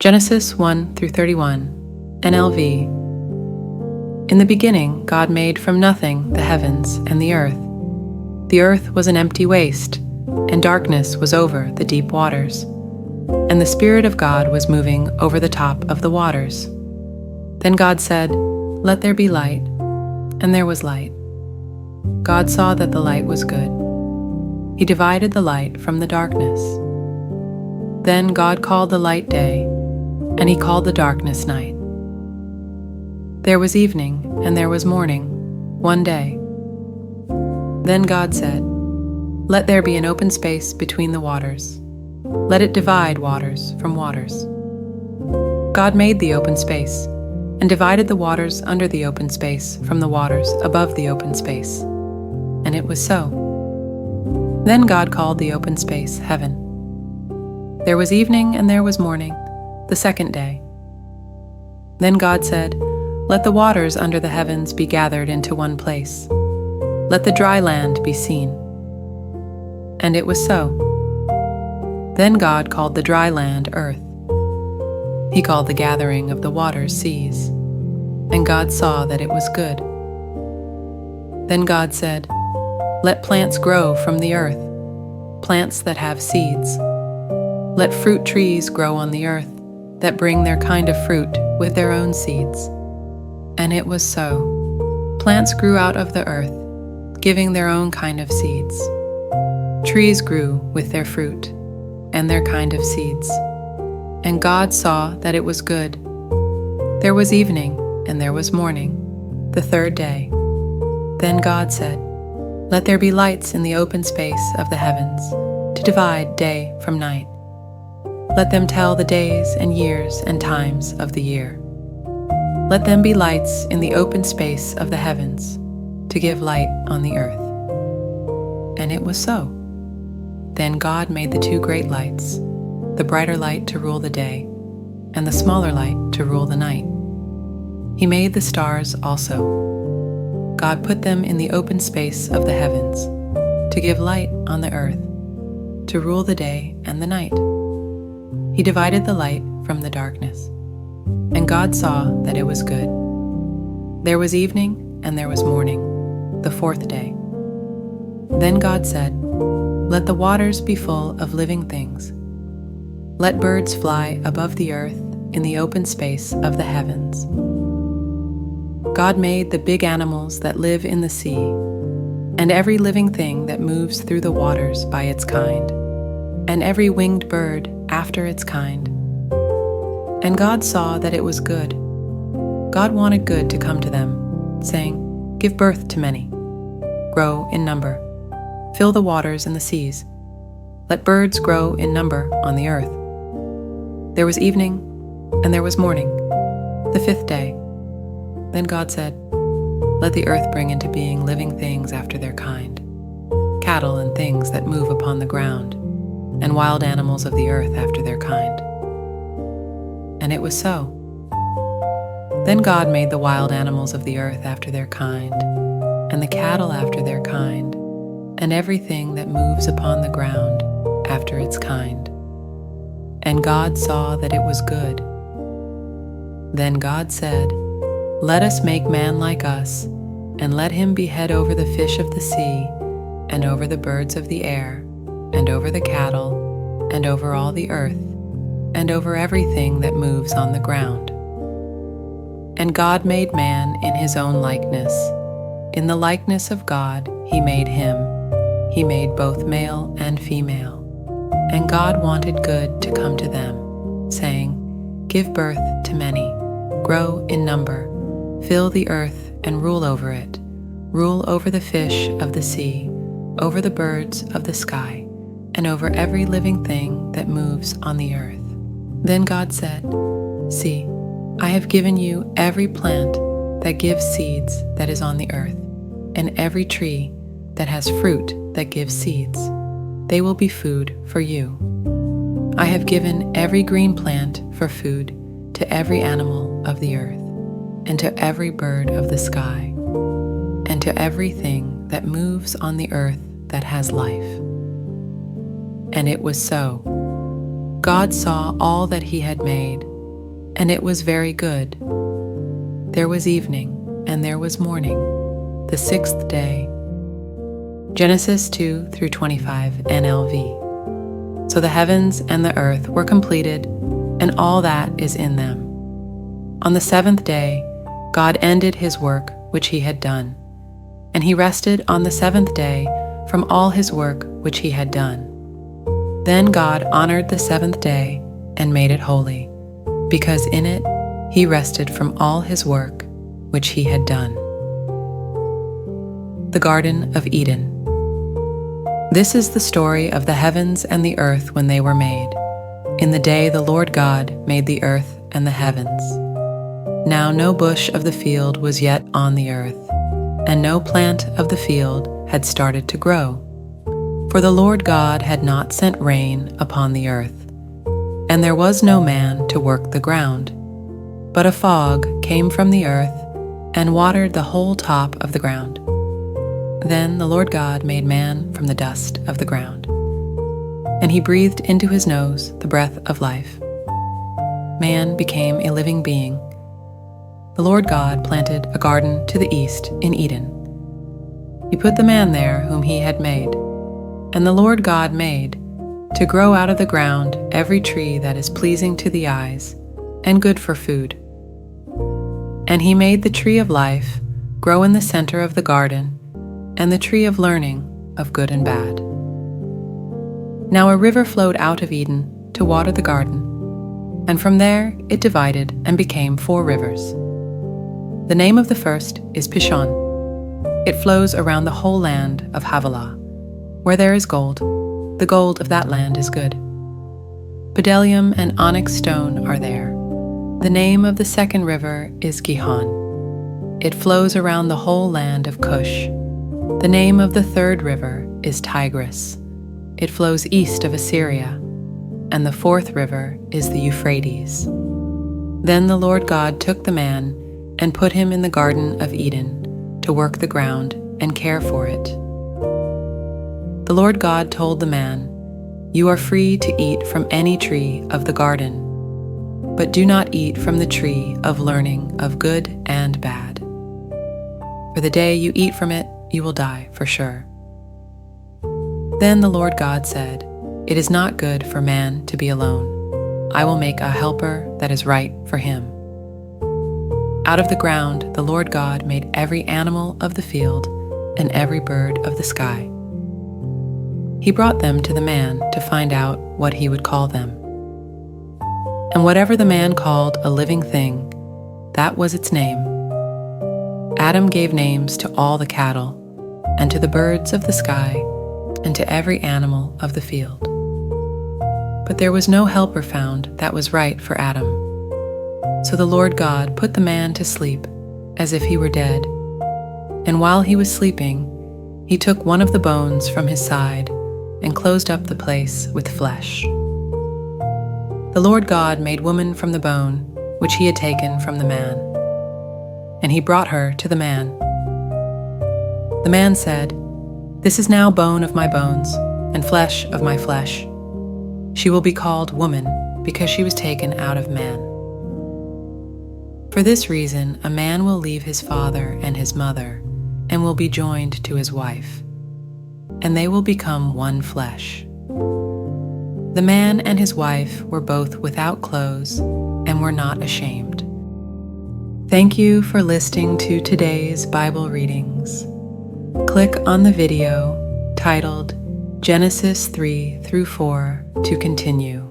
Genesis 1 through 31, NLV. In the beginning, God made from nothing the heavens and the earth. The earth was an empty waste, and darkness was over the deep waters. And the Spirit of God was moving over the top of the waters. Then God said, "Let there be light," and there was light. God saw that the light was good. He divided the light from the darkness. Then God called the light day, and he called the darkness night. There was evening and there was morning, one day. Then God said, "Let there be an open space between the waters. Let it divide waters from waters." God made the open space, and divided the waters under the open space from the waters above the open space. And it was so. Then God called the open space heaven. There was evening and there was morning, the second day. Then God said, "Let the waters under the heavens be gathered into one place. Let the dry land be seen." And it was so. Then God called the dry land earth. He called the gathering of the waters seas. And God saw that it was good. Then God said, "Let plants grow from the earth, plants that have seeds. Let fruit trees grow on the earth that bring their kind of fruit with their own seeds." And it was so. Plants grew out of the earth, giving their own kind of seeds. Trees grew with their fruit and their kind of seeds. And God saw that it was good. There was evening and there was morning, the third day. Then God said, "Let there be lights in the open space of the heavens, to divide day from night. Let them tell the days and years and times of the year. Let them be lights in the open space of the heavens, to give light on the earth." And it was so. Then God made the two great lights, the brighter light to rule the day, and the smaller light to rule the night. He made the stars also. God put them in the open space of the heavens, to give light on the earth, to rule the day and the night. He divided the light from the darkness. And God saw that it was good. There was evening and there was morning, the fourth day. Then God said, "Let the waters be full of living things. Let birds fly above the earth in the open space of the heavens." God made the big animals that live in the sea, and every living thing that moves through the waters by its kind, and every winged bird after its kind. And God saw that it was good. God wanted good to come to them, saying, "Give birth to many. Grow in number. Fill the waters and the seas. Let birds grow in number on the earth." There was evening and there was morning, the fifth day. Then God said, "Let the earth bring into being living things after their kind, cattle and things that move upon the ground, and wild animals of the earth after their kind." And it was so. Then God made the wild animals of the earth after their kind, and the cattle after their kind, and everything that moves upon the ground after its kind. And God saw that it was good. Then God said, "Let us make man like us, and let him be head over the fish of the sea, and over the birds of the air, and over the cattle, and over all the earth, and over everything that moves on the ground." And God made man in his own likeness. In the likeness of God he made him. He made both male and female. And God wanted good to come to them, saying, "Give birth to many, grow in number, fill the earth and rule over it. Rule over the fish of the sea, over the birds of the sky, and over every living thing that moves on the earth." Then God said, "See, I have given you every plant that gives seeds that is on the earth, and every tree that has fruit that gives seeds. They will be food for you. I have given every green plant for food to every animal of the earth, and to every bird of the sky, and to everything that moves on the earth that has life." And it was so. God saw all that he had made, and it was very good. There was evening, and there was morning, the sixth day. Genesis 2 through 25 NLV. So the heavens and the earth were completed, and all that is in them. On the seventh day, God ended his work which he had done, and he rested on the seventh day from all his work which he had done. Then God honored the seventh day and made it holy, because in it he rested from all his work which he had done. The Garden of Eden. This is the story of the heavens and the earth when they were made, in the day the Lord God made the earth and the heavens. Now no bush of the field was yet on the earth, and no plant of the field had started to grow, for the Lord God had not sent rain upon the earth, and there was no man to work the ground. But a fog came from the earth and watered the whole top of the ground. Then the Lord God made man from the dust of the ground, and he breathed into his nose the breath of life. Man became a living being. The Lord God planted a garden to the east in Eden. He put the man there whom he had made, and the Lord God made to grow out of the ground every tree that is pleasing to the eyes and good for food. And he made the tree of life grow in the center of the garden, and the tree of learning of good and bad. Now a river flowed out of Eden to water the garden, and from there it divided and became 4 rivers. The name of the first is Pishon. It flows around the whole land of Havilah. Where there is gold, the gold of that land is good. Bdellium and onyx stone are there. The name of the second river is Gihon. It flows around the whole land of Cush. The name of the third river is Tigris. It flows east of Assyria. And the fourth river is the Euphrates. Then the Lord God took the man and put him in the Garden of Eden to work the ground and care for it. The Lord God told the man, "You are free to eat from any tree of the garden, but do not eat from the tree of learning of good and bad. For the day you eat from it, you will die for sure." Then the Lord God said, "It is not good for man to be alone. I will make a helper that is right for him." Out of the ground the Lord God made every animal of the field and every bird of the sky. He brought them to the man to find out what he would call them. And whatever the man called a living thing, that was its name. Adam gave names to all the cattle, and to the birds of the sky, and to every animal of the field. But there was no helper found that was right for Adam. So the Lord God put the man to sleep as if he were dead. And while he was sleeping, he took one of the bones from his side and closed up the place with flesh. The Lord God made woman from the bone which he had taken from the man, and he brought her to the man. The man said, "This is now bone of my bones and flesh of my flesh. She will be called woman because she was taken out of man." For this reason, a man will leave his father and his mother and will be joined to his wife, and they will become one flesh. The man and his wife were both without clothes and were not ashamed. Thank you for listening to today's Bible readings. Click on the video titled Genesis 3 through 4 to continue.